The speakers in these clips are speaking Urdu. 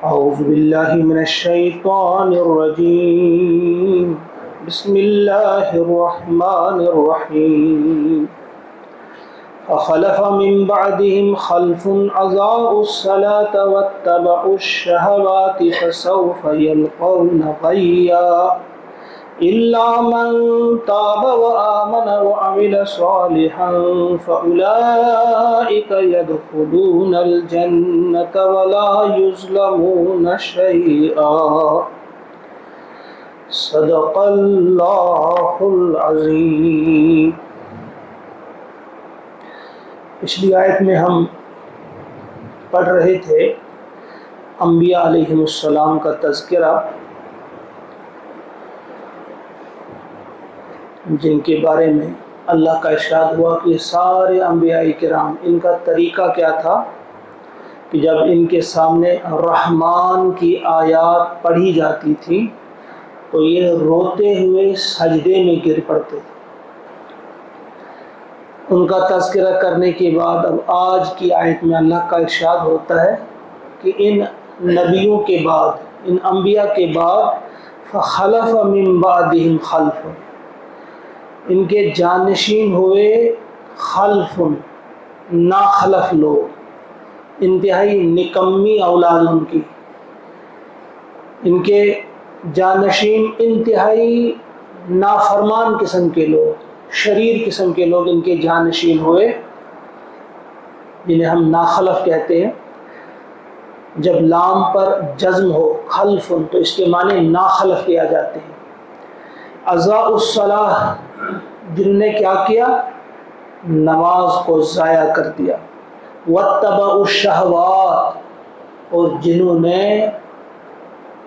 أعوذ بالله من الشيطان الرجيم. بسم الله الرحمن الرحيم. فخلف من بعدهم خلف أضاعوا الصلاة واتبعوا الشهوات فسوف يلقون غيا إلا من تاب وآمن وعمل صالحا فأولئك يدخلون الجنة ولا يظلمون شيئا. صدق اللہ العظیم. پچھلی آیت میں ہم پڑھ رہے تھے انبیاء علیہم السلام کا تذکرہ، جن کے بارے میں اللہ کا ارشاد ہوا کہ سارے انبیاء کرام ان کا طریقہ کیا تھا کہ جب ان کے سامنے رحمان کی آیات پڑھی جاتی تھی تو یہ روتے ہوئے سجدے میں گر پڑتے تھے. ان کا تذکرہ کرنے کے بعد اب آج کی آیت میں اللہ کا ارشاد ہوتا ہے کہ ان نبیوں کے بعد، ان انبیاء کے بعد فخلف من بعدہم خلف، ان کے جانشین ہوئے خلف، ناخلف لوگ، انتہائی نکمی اولاد ان کی. ان کے جانشین انتہائی نافرمان قسم کے لوگ، شریر قسم کے لوگ ان کے جانشین ہوئے، جنہیں ہم ناخلف کہتے ہیں. جب لام پر جزم ہو خلف تو اس کے معنی ناخلف کیا جاتے ہیں. اضاعوا الصلاۃ، جنہوں نے کیا کیا؟ نماز کو ضائع کر دیا. واتبعوا الشہوات، اور جنہوں نے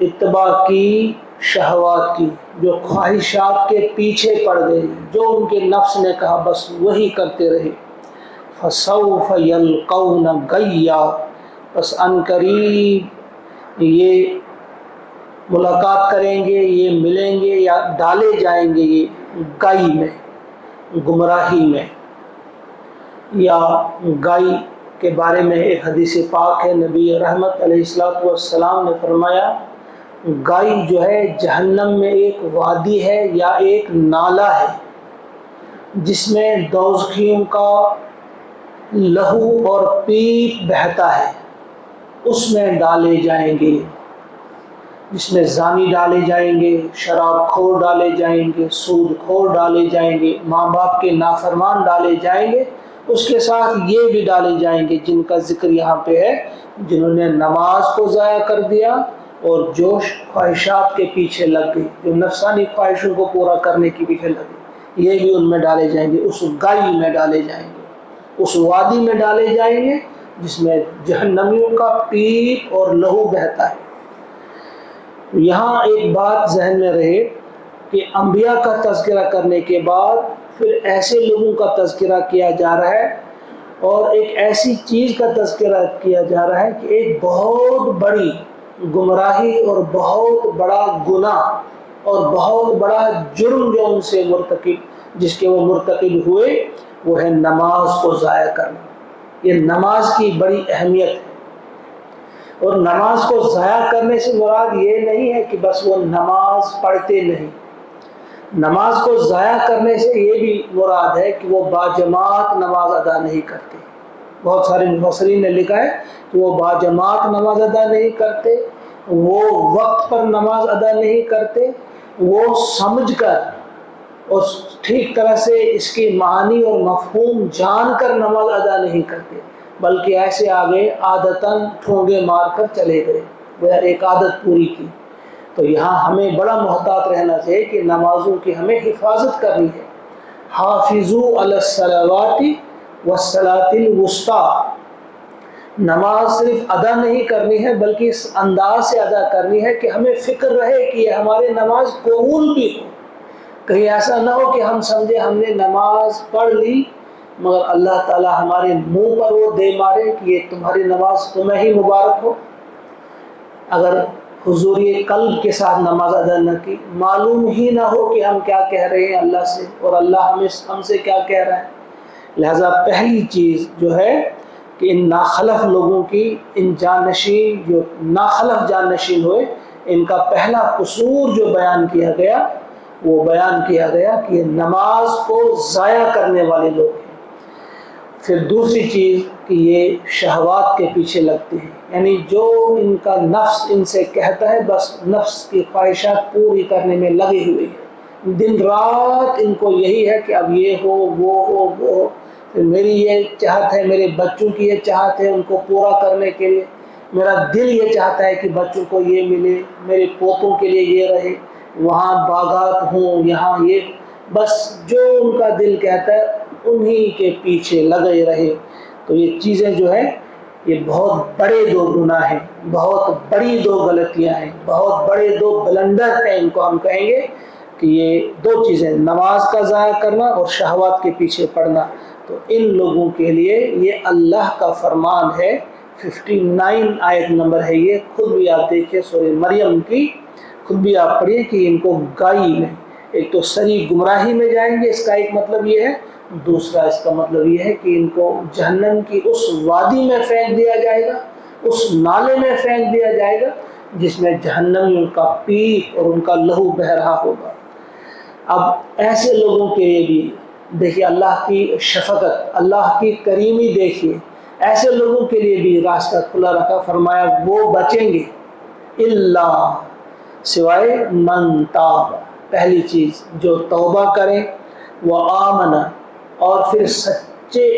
اتباع کی شہوات کی، جو خواہشات کے پیچھے پڑ گئے، جو ان کے نفس نے کہا بس وہی کرتے رہے. فسوف یلقون غیا، بس ان قریب یہ ملاقات کریں گے، یہ ملیں گے یا ڈالے جائیں گے یہ گائی میں، گمراہی میں. یا گائی کے بارے میں ایک حدیث پاک ہے، نبی رحمت علیہ السلام نے فرمایا گائی جو ہے جہنم میں ایک وادی ہے یا ایک نالہ ہے جس میں دوزخیوں کا لہو اور پیپ بہتا ہے، اس میں ڈالے جائیں گے، جس میں زانی ڈالے جائیں گے، شراب خور ڈالے جائیں گے، سود خور ڈالے جائیں گے، ماں باپ کے نافرمان ڈالے جائیں گے. اس کے ساتھ یہ بھی ڈالے جائیں گے جن کا ذکر یہاں پہ ہے، جنہوں نے نماز کو ضائع کر دیا اور جوش خواہشات کے پیچھے لگ گئی، جو نفسانی خواہشوں کو پورا کرنے کے پیچھے لگ گئی، یہ بھی ان میں ڈالے جائیں گے. اس گائی میں ڈالے جائیں گے، اس وادی میں ڈالے جائیں گے جس میں جہنمیوں کا پیپ اور لہو بہتا ہے. یہاں ایک بات ذہن میں رہے کہ انبیاء کا تذکرہ کرنے کے بعد پھر ایسے لوگوں کا تذکرہ کیا جا رہا ہے اور ایک ایسی چیز کا تذکرہ کیا جا رہا ہے کہ ایک بہت بڑی گمراہی اور بہت بڑا گناہ اور بہت بڑا جرم جو ان سے جس کے وہ مرتکب ہوئے، وہ ہے نماز کو ضائع کرنا. یہ نماز کی بڑی اہمیت ہے، اور نماز کو ضائع کرنے سے مراد یہ نہیں ہے کہ بس وہ نماز پڑھتے نہیں. نماز کو ضائع کرنے سے یہ بھی مراد ہے کہ وہ باجماعت نماز ادا نہیں کرتے. بہت سارے مفسرین نے لکھا ہے کہ وہ باجماعت نماز ادا نہیں کرتے، وہ وقت پر نماز ادا نہیں کرتے، وہ سمجھ کر اور ٹھیک طرح سے اس کی معنی اور مفہوم جان کر نماز ادا نہیں کرتے، بلکہ ایسے آگے عادتاً ٹھونگے مار کر چلے گئے، وہ ایک عادت پوری کی. تو یہاں ہمیں بڑا محتاط رہنا چاہیے کہ نمازوں کی ہمیں حفاظت کرنی ہے. حافظوا علی الصلوات والصلاۃ الوسطی، نماز صرف ادا نہیں کرنی ہے بلکہ اس انداز سے ادا کرنی ہے کہ ہمیں فکر رہے کہ یہ ہمارے نماز قبول بھی ہو. کہیں ایسا نہ ہو کہ ہم سمجھے ہم نے نماز پڑھ لی مگر اللہ تعالی ہمارے منہ پر وہ دے مارے کہ یہ تمہاری نماز تمہیں ہی مبارک ہو. اگر حضوری قلب کے ساتھ نماز ادا نہ کی، معلوم ہی نہ ہو کہ ہم کیا کہہ رہے ہیں اللہ سے اور اللہ ہم سے کیا کہہ رہا ہے. لہذا پہلی چیز جو ہے کہ ان ناخلف لوگوں کی، ان جانشین جو ناخلف جانشین ہوئے، ان کا پہلا قصور جو بیان کیا گیا وہ بیان کیا گیا کہ یہ نماز کو ضائع کرنے والے لوگ ہیں۔ پھر دوسری چیز کہ یہ شہوات کے پیچھے لگتے ہیں، یعنی جو ان کا نفس ان سے کہتا ہے بس نفس کی خواہشات پوری کرنے میں لگے ہوئے ہیں، دن رات ان کو یہی ہے کہ اب یہ ہو وہ ہو وہ ہو، پھر میری یہ چاہت ہے، میرے بچوں کی یہ چاہت ہے، ان کو پورا کرنے کے لیے میرا دل یہ چاہتا ہے کہ بچوں کو یہ ملے، میرے پوتوں کے لیے یہ رہے، وہاں باغات ہوں، یہاں یہ، بس جو ان کا دل کہتا ہے انہی کے پیچھے لگے رہے۔ تو یہ چیزیں جو ہے یہ بہت بڑے دو گناہ ہیں، بہت بڑی دو غلطیاں ہیں، بہت بڑے دو بلنڈر ہیں، ان کو ہم کہیں گے کہ یہ دو چیزیں، نماز کا ضائع کرنا اور شہوات کے پیچھے پڑنا۔ تو ان لوگوں کے لیے یہ اللہ کا فرمان ہے، 59 آیت نمبر ہے یہ، خود بھی آپ دیکھیں سورہ مریم کی، خود بھی آپ پڑھیے کہ ان کو گائی میں، ایک تو سری گمراہی میں جائیں گے، اس کا ایک مطلب یہ ہے، دوسرا اس کا مطلب یہ ہے کہ ان کو جہنم کی اس وادی میں پھینک دیا جائے گا، اس نالے میں پھینک دیا جائے گا جس میں جہنمیوں کا پیپ اور ان کا لہو بہہ رہا ہوگا۔ اب ایسے لوگوں کے لیے بھی دیکھیے اللہ کی شفقت، اللہ کی کریمی دیکھیے، ایسے لوگوں کے لیے بھی راستہ کھلا رکھا، فرمایا وہ بچیں گے اللہ، سوائے من تاب، پہلی چیز جو توبہ کریں، وہ آمنا، اور پھر سچے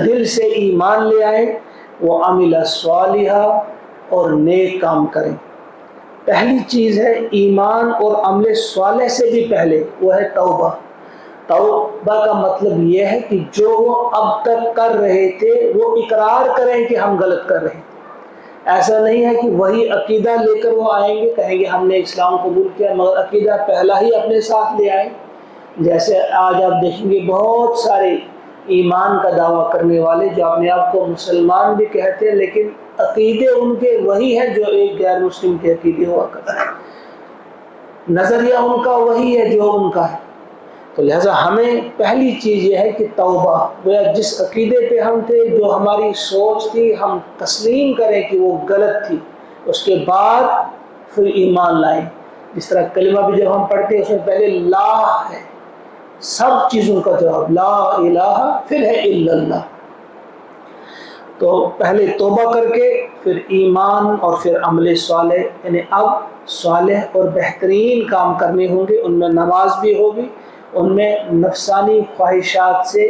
دل سے ایمان لے آئیں، وہ عمل صالحا، اور نیک کام کریں۔ پہلی چیز ہے ایمان اور عمل صالح سے بھی پہلے وہ ہے توبہ۔ توبہ کا مطلب یہ ہے کہ جو وہ اب تک کر رہے تھے وہ اقرار کریں کہ ہم غلط کر رہے تھے۔ ایسا نہیں ہے کہ وہی عقیدہ لے کر وہ آئیں گے، کہیں گے ہم نے اسلام قبول کیا، مگر عقیدہ پہلا ہی اپنے ساتھ لے آئیں۔ جیسے آج آپ دیکھیں گے بہت سارے ایمان کا دعویٰ کرنے والے جو اپنے آپ کو مسلمان بھی کہتے ہیں، لیکن عقیدے ان کے وہی ہیں جو ایک غیر مسلم کے عقیدے ہوا کرتے ہیں، نظریہ ان کا وہی ہے جو ان کا ہے۔ تو لہٰذا ہمیں پہلی چیز یہ ہے کہ توبہ، گویا جس عقیدے پہ ہم تھے، جو ہماری سوچ تھی، ہم تسلیم کریں کہ وہ غلط تھی، اس کے بعد پھر ایمان لائیں۔ جس طرح کلمہ بھی جب ہم پڑھتے ہیں اس میں پہلے لا ہے، سب چیزوں کا جواب لا الہ، پھر ہے الا اللہ۔ تو پہلے توبہ کر کے پھر ایمان اور پھر عمل صالح، یعنی اب صالح اور بہترین کام کرنے ہوں گے، ان میں نماز بھی ہوگی، ان میں نفسانی خواہشات سے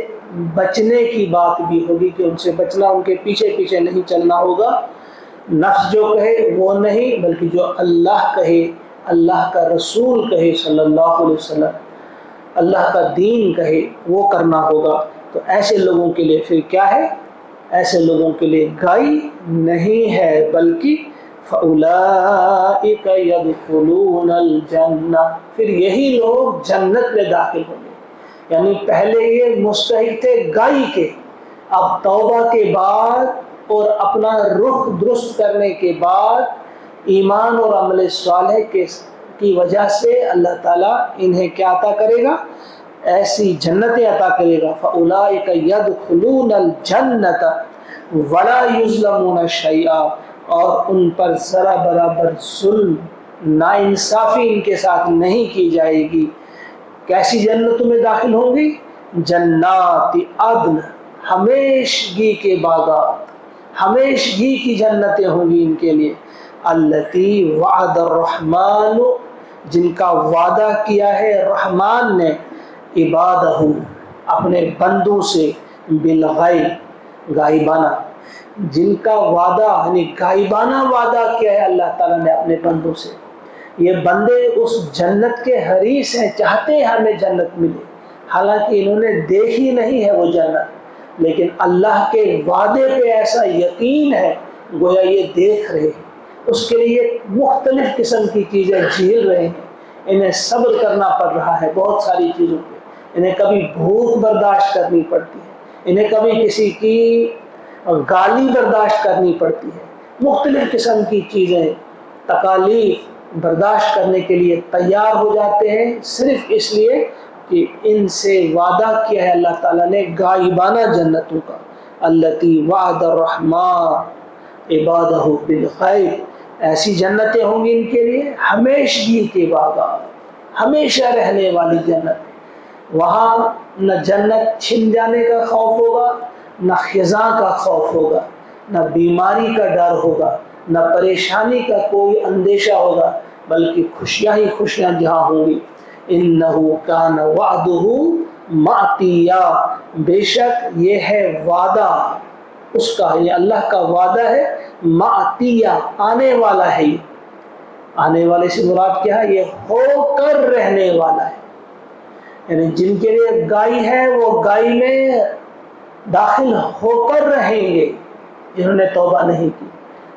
بچنے کی بات بھی ہوگی کہ ان سے بچنا، ان کے پیچھے پیچھے نہیں چلنا ہوگا، نفس جو کہے وہ نہیں، بلکہ جو اللہ کہے، اللہ کا رسول کہے صلی اللہ علیہ وسلم، اللہ کا دین کہے وہ کرنا ہوگا۔ تو ایسے لوگوں کے لیے پھر کیا ہے؟ ایسے لوگوں کے لیے گائی نہیں ہے، بلکہ فَأُولَٰئِكَ يَدْخُلُونَ الْجَنَّةَ، پھر یہی لوگ جنت میں داخل ہوں گے۔ یعنی پہلے یہ مستحق تھے گائی کے، اب توبہ کے بعد اور اپنا رخ درست کرنے کے بعد ایمان اور عمل صالح کی وجہ سے اللہ تعالیٰ انہیں کیا عطا کرے گا؟ ایسی جنتیں عطا کرے گا۔ فَأُولَٰئِكَ يَدْخُلُونَ الْجَنَّةَ وَلَا يُظْلَمُونَ شَيْئًا، اور ان پر ذرا برابر ظلم، ناانصافی ان کے ساتھ نہیں کی جائے گی۔ کیسی جنتوں میں داخل ہوں گی؟ جنات عدن، ہمیشگی کے باغات، ہمیشگی کی جنتیں ہوں گی ان کے لیے۔ التی وعد الرحمن، جن کا وعدہ کیا ہے رحمان نے، عبادہ، اپنے بندوں سے، بالغیب، غائبانہ، جن کا وعدہ یعنی غائبانہ وعدہ کیا ہے اللہ تعالیٰ نے اپنے بندوں سے۔ یہ بندے اس جنت کے حریص ہیں، چاہتے ہیں ہمیں جنت ملے، حالانکہ انہوں نے دیکھی نہیں ہے وہ جنت، لیکن اللہ کے وعدے پہ ایسا یقین ہے گویا یہ دیکھ رہے ہیں، اس کے لیے مختلف قسم کی چیزیں جھیل رہے ہیں، انہیں صبر کرنا پڑ رہا ہے بہت ساری چیزوں پہ، انہیں کبھی بھوک برداشت کرنی پڑتی ہے، انہیں کبھی کسی کی گالی برداشت کرنی پڑتی ہے، مختلف قسم کی چیزیں، تکالیف برداشت کرنے کے لیے تیار ہو جاتے ہیں، صرف اس لیے کہ ان سے وعدہ کیا ہے اللہ تعالیٰ نے غائبانہ جنتوں کا۔ التی وعد الرحمن عبادہ بالغیب، ایسی جنتیں ہوں گی ان کے لیے ہمیشگی کے باغات، ہمیشہ رہنے والی جنت، وہاں نہ جنت چھن جانے کا خوف ہوگا، نہ خزاں کا خوف ہوگا، نہ بیماری کا ڈر ہوگا، نہ پریشانی کا کوئی اندیشہ ہوگا، بلکہ خوشیاں ہی خوشیاں جہاں ہوں گی۔ انہو کان وعدہ ماتیا، بے شک یہ ہے وعدہ اس کا، یہ اللہ کا وعدہ ہے، ماتیا آنے والا ہے، یہ آنے والے سے مراد کیا ہے؟ یہ ہو کر رہنے والا ہے، یعنی جن کے لیے گائی ہے وہ گائی میں داخل ہو کر رہیں گے، جنہوں نے توبہ نہیں کی،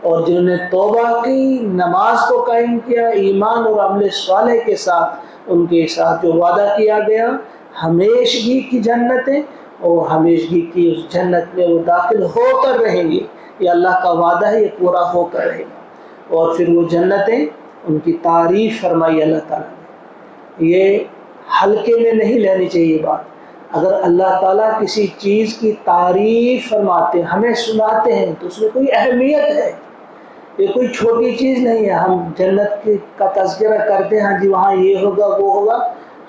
اور جنہوں نے توبہ کی، نماز کو قائم کیا، ایمان اور عمل صالح کے ساتھ، ان کے ساتھ جو وعدہ کیا گیا ہمیشگی کی جنتیں، اور ہمیشگی کی اس جنت میں وہ داخل ہو کر رہیں گے، یہ اللہ کا وعدہ ہے، یہ پورا ہو کر رہے گا۔ اور پھر وہ جنتیں، ان کی تعریف فرمائی اللہ تعالیٰ نے، یہ ہلکے میں نہیں لینی چاہیے بات۔ اگر اللہ تعالیٰ کسی چیز کی تعریف فرماتے ہیں، ہمیں سناتے ہیں، تو اس میں کوئی اہمیت ہے، یہ کوئی چھوٹی چیز نہیں ہے۔ ہم جنت کا تذکرہ کرتے ہیں، ہاں جی وہاں یہ ہوگا وہ ہوگا،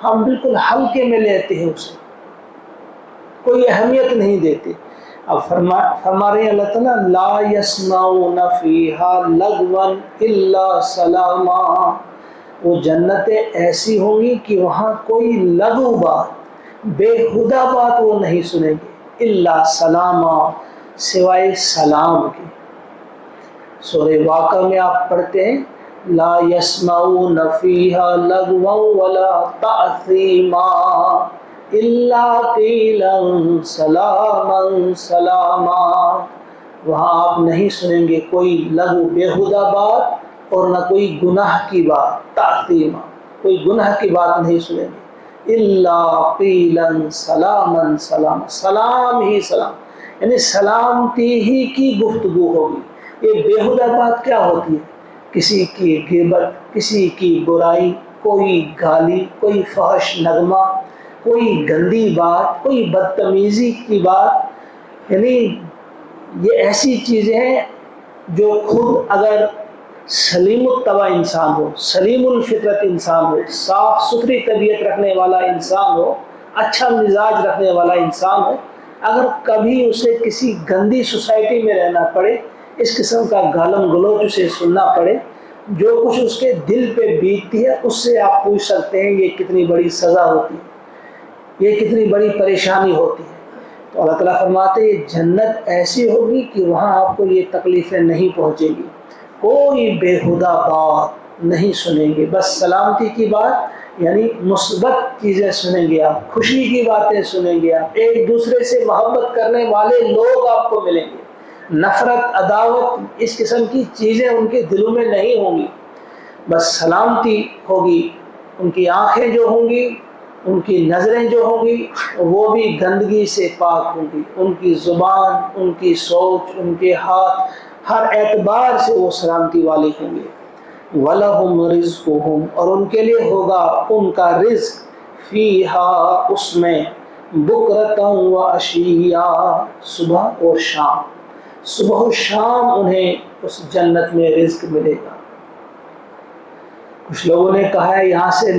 ہم بالکل ہلکے میں لیتے ہیں اسے، کوئی اہمیت نہیں دیتے۔ اب فرما رہے ہیں اللہ تعالیٰ لا یسمعون فیہا لغوا الا سلاما، وہ جنتیں ایسی ہوں گی کہ وہاں کوئی لغو بات، بےہودہ بات وہ نہیں سنیں گے، الا سلاما، سوائے سلام کے۔ سورہ واقعہ میں آپ پڑھتے ہیں لا یسمعون فیہا لغوا ولا تأثیما الا قیلا سلاما سلاما، وہاں آپ نہیں سنیں گے کوئی لغو بےہودہ بات اور نہ کوئی گناہ کی بات، تأثیما، کوئی گناہ کی بات نہیں سنیں گے، الا قیلا سلاما سلاما، سلام ہی سلام، یعنی سلامتی ہی کی گفتگو ہوگی۔ یہ بےہودہ بات کیا ہوتی ہے؟ کسی کی غیبت، کسی کی برائی، کوئی گالی، کوئی فحش نغمہ، کوئی گندی بات، کوئی بدتمیزی کی بات، یعنی یہ ایسی چیزیں ہیں جو خود اگر سلیم الطبع انسان ہو، سلیم الفطرت انسان ہو، صاف ستھری طبیعت رکھنے والا انسان ہو، اچھا مزاج رکھنے والا انسان ہو، اگر کبھی اسے کسی گندی سوسائٹی میں رہنا پڑے، اس قسم کا گالم گلوچ اسے سننا پڑے، جو کچھ اس کے دل پہ بیتتی ہے، اس سے آپ پوچھ سکتے ہیں یہ کتنی بڑی سزا ہوتی ہے، یہ کتنی بڑی پریشانی ہوتی ہے۔ تو اللہ تعالیٰ فرماتے ہیں یہ جنت ایسی ہوگی کہ وہاں آپ کو یہ تکلیفیں نہیں پہنچے گی، کوئی بےہودہ بات نہیں سنیں گے، بس سلامتی کی بات، یعنی مثبت چیزیں سنیں گے آپ، خوشی کی باتیں سنیں گے آپ، ایک دوسرے سے محبت کرنے والے لوگ آپ کو ملیں گے، نفرت، عداوت، اس قسم کی چیزیں ان کے دلوں میں نہیں ہوں گی، بس سلامتی ہوگی۔ ان کی آنکھیں جو ہوں گی، ان کی نظریں جو ہوں گی، وہ بھی گندگی سے پاک ہوں گی، ان کی زبان، ان کی سوچ، ان کے ہاتھ، ہر اعتبار سے وہ سلامتی والی ہوں گے۔ وَلَهُمْ رِزْقُهُمْ، اور ان کے لیے ہوگا ان کا رزق، فیہا، اس میں، بکرۃ وعشیٰ، صبح اور شام، صبح و شام انہیں اس جنت میں رزق ملے گا۔ کچھ لوگوں نے کہا ہے یہاں سے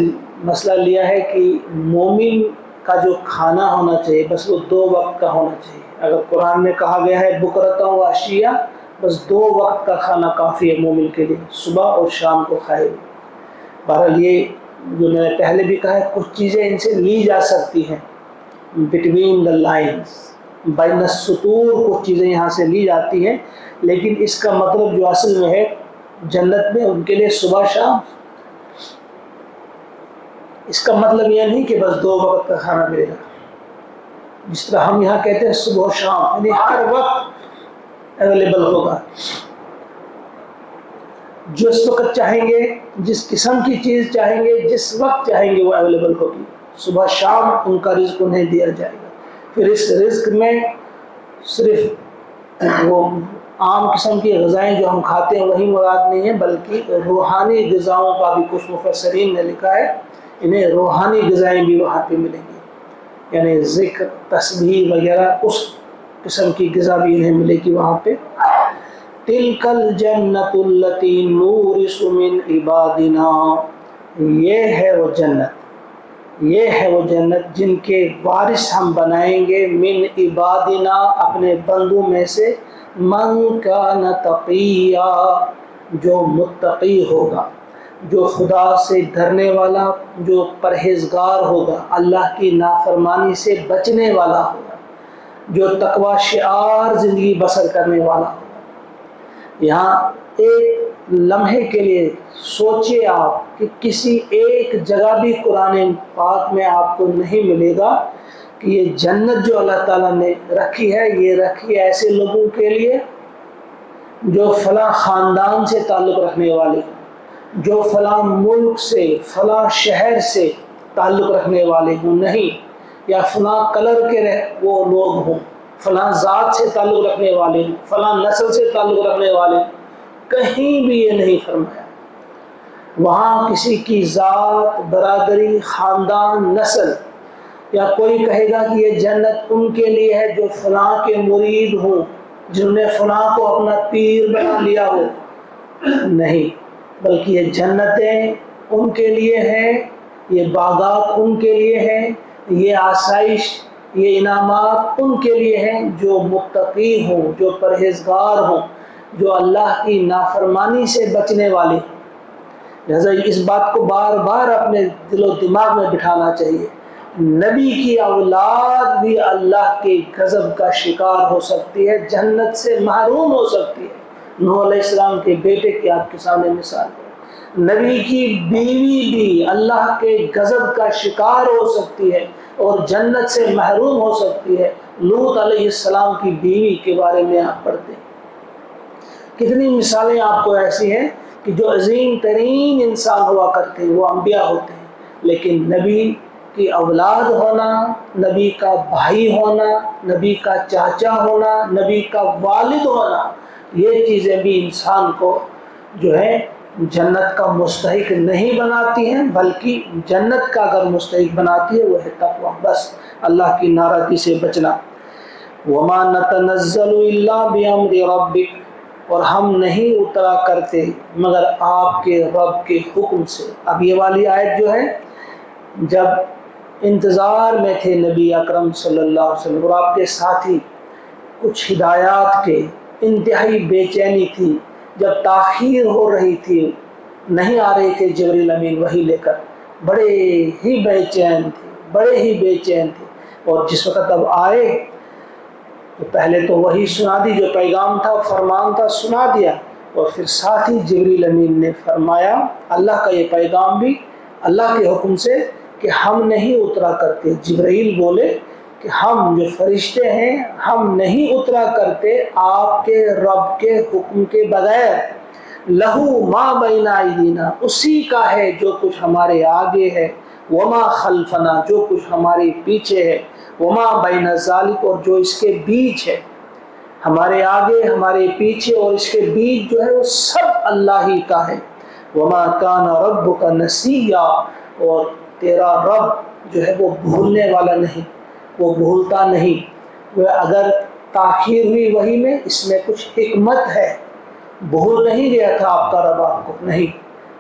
مسئلہ لیا ہے کہ مومن کا جو کھانا ہونا چاہیے بس وہ 2 وقت کا ہونا چاہیے۔ اگر قرآن میں کہا گیا ہے بکرۃ وعشیٰ، بس 2 وقت کا کھانا کافی ہے مومن کے لیے، صبح اور شام کو کھائے۔ بہرحال یہ جو میں نے پہلے بھی کہا ہے کچھ چیزیں ان سے لی جا سکتی ہیں، بٹوین دا لائنز، بین السطور کچھ چیزیں یہاں سے لی جاتی ہیں، لیکن اس کا مطلب جو اصل میں ہے جنت میں ان کے لیے صبح شام، اس کا مطلب یہ نہیں کہ بس 2 وقت کا کھانا ملے گا، جس طرح ہم یہاں کہتے ہیں صبح و شام، یعنی ہر وقت اویلیبل ہوگا، جس وقت چاہیں گے، جس قسم کی چیز چاہیں گے، جس وقت چاہیں گے وہ اویلیبل ہوگی، صبح شام ان کا رزق انہیں دیا جائے گا۔ پھر اس رزق میں صرف وہ عام قسم کی غذائیں جو ہم کھاتے ہیں وہی مراد نہیں ہے، بلکہ روحانی غذاؤں کا بھی کچھ مفسرین نے لکھا ہے، انہیں روحانی غذائیں بھی وہاں پہ ملیں گی، یعنی ذکر، تسبیح وغیرہ، اس قسم کی غذا بھی انہیں ملے گی وہاں پہ۔ تلک الجنت التی نورث من عبادنا، یہ ہے وہ جنت، یہ ہے وہ جنت جن کے وارث ہم بنائیں گے، من عبادنا اپنے بندوں میں سے، من کان تقیا جو متقی ہوگا، جو خدا سے ڈرنے والا، جو پرہیزگار ہوگا، اللہ کی نافرمانی سے بچنے والا ہوگا، جو تقوی شعار زندگی بسر کرنے والا ہوگا۔ یہاں ایک لمحے کے لیے سوچئے آپ کہ کسی ایک جگہ بھی قرآن پاک میں آپ کو نہیں ملے گا کہ یہ جنت جو اللہ تعالیٰ نے رکھی ہے، یہ رکھی ہے ایسے لوگوں کے لیے جو فلاں خاندان سے تعلق رکھنے والے، جو فلاں ملک سے، فلاں شہر سے تعلق رکھنے والے ہوں، نہیں، یا فلاں کلر کے وہ لوگ ہوں، فلاں ذات سے تعلق رکھنے والے ہوں، فلاں نسل سے تعلق رکھنے والے ہوں، کہیں بھی یہ نہیں فرمایا۔ وہاں کسی کی ذات، برادری، خاندان، نسل، یا کوئی کہے گا کہ یہ جنت ان کے لیے ہے جو فلاں کے مرید ہوں، جنہوں نے فلاں کو اپنا پیر بنا لیا ہو، نہیں، بلکہ یہ جنتیں ان کے لیے ہیں، یہ باغات ان کے لیے ہیں، یہ آسائش، یہ انعامات ان کے لیے ہیں جو متقی ہوں، جو پرہیزگار ہوں، جو اللہ کی نافرمانی سے بچنے والے ہیں۔ لہذا اس بات کو بار بار اپنے دل و دماغ میں بٹھانا چاہیے، نبی کی اولاد بھی اللہ کے غضب کا شکار ہو سکتی ہے، جنت سے محروم ہو سکتی ہے۔ نوح علیہ السلام کے بیٹے کی آپ کے سامنے مثال ہے۔ نبی کی بیوی بھی اللہ کے غضب کا شکار ہو سکتی ہے اور جنت سے محروم ہو سکتی ہے۔ لوط علیہ السلام کی بیوی کے بارے میں آپ پڑھتے ہیں، کتنی مثالیں آپ کو ایسی ہیں کہ جو عظیم ترین انسان ہوا کرتے ہیں وہ انبیاء ہوتے ہیں، لیکن نبی کی اولاد ہونا، نبی کا بھائی ہونا، نبی کا چاچا ہونا، نبی کا والد ہونا، یہ چیزیں بھی انسان کو جو ہے جنت کا مستحق نہیں بناتی ہیں، بلکہ جنت کا اگر مستحق بناتی ہے وہ ہے تقویٰ، بس اللہ کی ناراضگی سے بچنا۔ وما نتنزل الا بامر ربک، اور ہم نہیں اترا کرتے مگر آپ کے رب کے حکم سے۔ اب یہ والی آیت جو ہے، جب انتظار میں تھے نبی اکرم صلی اللہ علیہ وسلم اور آپ کے ساتھی، کچھ ہدایات کے انتہائی بے چینی تھی، جب تاخیر ہو رہی تھی، نہیں آ رہے تھے جبریل امین وحی لے کر، بڑے ہی بے چین تھے، بڑے ہی بے چین تھے، اور جس وقت اب آئے تو پہلے تو وہی سنا دی، جو پیغام تھا، فرمان تھا، سنا دیا، اور پھر ساتھ ہی جبریل امین نے فرمایا اللہ کا یہ پیغام بھی اللہ کے حکم سے کہ ہم نہیں اترا کرتے۔ جبرائیل بولے کہ ہم جو فرشتے ہیں ہم نہیں اترا کرتے آپ کے رب کے حکم کے بغیر۔ لہو ما بین ایدینا، اسی کا ہے جو کچھ ہمارے آگے ہے، وما خلفنا جو کچھ ہمارے پیچھے ہے، وما بین ذالک اور جو اس کے بیچ ہے، ہمارے آگے، ہمارے پیچھے اور اس کے بیچ جو ہے وہ سب اللہ ہی کا ہے۔ وما کان ربک نسیا، اور تیرا رب جو ہے وہ بھولنے والا نہیں، وہ بھولتا نہیں۔ وہ اگر تاخیر ہوئی وحی میں، اس میں کچھ حکمت ہے، بھول نہیں گیا تھا آپ کا رب آپ کو، نہیں،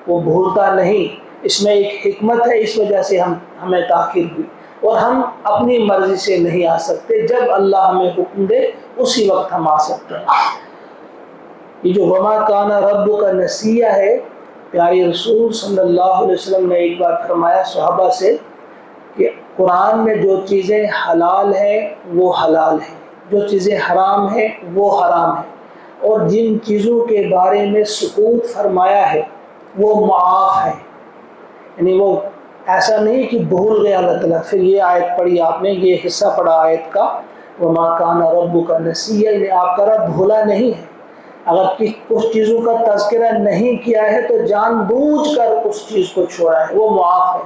وہ بھولتا نہیں، اس میں ایک حکمت ہے، اس وجہ سے ہمیں تاخیر ہوئی، اور ہم اپنی مرضی سے نہیں آ سکتے، جب اللہ ہمیں حکم دے اسی وقت ہم آ سکتے ہیں۔ یہ جو وما کان ربک نسیہ ہے، پیارے رسول صلی اللہ علیہ وسلم نے ایک بار فرمایا صحابہ سے کہ قرآن میں جو چیزیں حلال ہیں وہ حلال ہیں، جو چیزیں حرام ہیں وہ حرام ہیں، اور جن چیزوں کے بارے میں سکوت فرمایا ہے وہ معاف ہے، یعنی وہ ایسا نہیں کہ بھول گیا اللہ تعالیٰ۔ پھر یہ آیت پڑھی آپ نے، یہ حصہ پڑھا آیت کا، وما کان ربک نسیہ، یعنی آپ کا رب بھولا نہیں ہے۔ اگر کچھ چیزوں کا تذکرہ نہیں کیا ہے تو جان بوجھ کر اس چیز کو چھوڑا ہے، وہ معاف ہے۔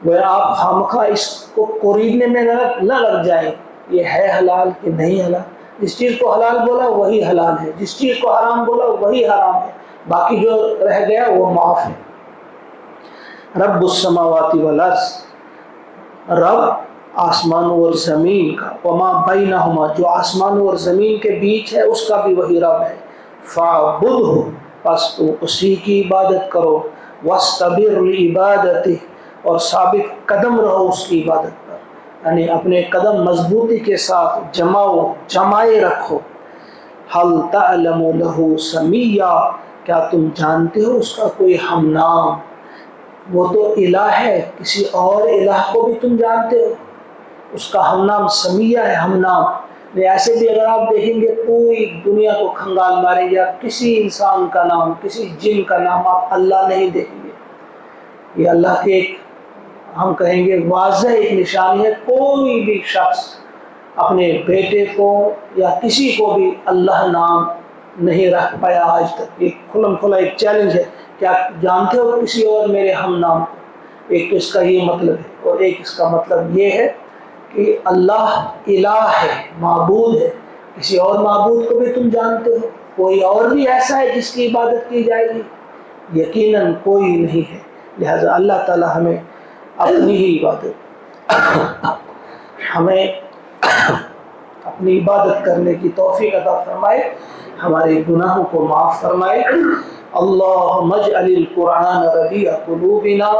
وہ آپ خامخواہ اس کو کوریدنے میں نہ لگ جائیں، یہ ہے حلال کہ نہیں حلال، جس چیز کو حلال بولا وہی حلال ہے، جس چیز کو حرام بولا وہی حرام ہے، باقی جو رہ گیا وہ معاف ہے۔ رب السماوات والارض، رب آسمانوں اور زمین کا، وما بینہما جو آسمانوں اور زمین کے بیچ ہے اس کا بھی وہی رب ہے، فاعبدہ پس تو اسی کی عبادت کرو، واستبر لعبادتہ اور ثابت قدم رہو اس کی عبادت پر، یعنی اپنے قدم مضبوطی کے ساتھ جمائے رکھو۔ حل تعلم لہ سمیہ کیا تم جانتے ہو اس کا کوئی ہم نام؟ وہ تو الہ ہے، کسی اور الہ کو بھی تم جانتے ہو، اس کا ہم نام سمیہ ہے، ہم نام۔ ایسے بھی اگر آپ دیکھیں گے پوری دنیا کو کھنگال ماریں گے، آپ کسی انسان کا نام، کسی جن کا نام آپ اللہ نہیں دیکھیں گے۔ یہ اللہ کے ایک ہم کہیں گے واضح ایک نشانی ہے، کوئی بھی شخص اپنے بیٹے کو یا کسی کو بھی اللہ نام نہیں رکھ پایا آج تک۔ ایک کھلم کھلا ایک چیلنج ہے، کیا جانتے ہو کسی اور میرے ہم نام کو؟ ایک تو اس کا یہ مطلب ہے، اور ایک اس کا مطلب یہ ہے کہ اللہ الہ ہے، معبود ہے، کسی اور معبود کو بھی تم جانتے ہو؟ کوئی اور بھی ایسا ہے جس کی عبادت کی جائے گی؟ یقیناً کوئی نہیں ہے۔ لہذا اللہ تعالی ہمیں اپنی ہی عبادت ہمیں اپنی عبادت کرنے کی توفیق عطا فرمائے، ہمارے گناہوں کو معاف فرمائے۔ اللہم اجعل القرآن ربیع قلوبنا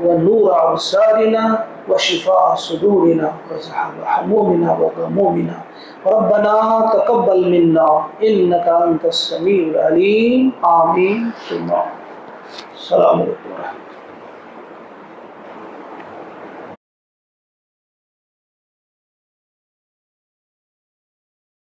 ونور ابصارنا وشفاء صدورنا وذهاب همومنا وغمومنا ربنا تقبل منا انك انت السميع العليم آمين ثم السلام علیکم۔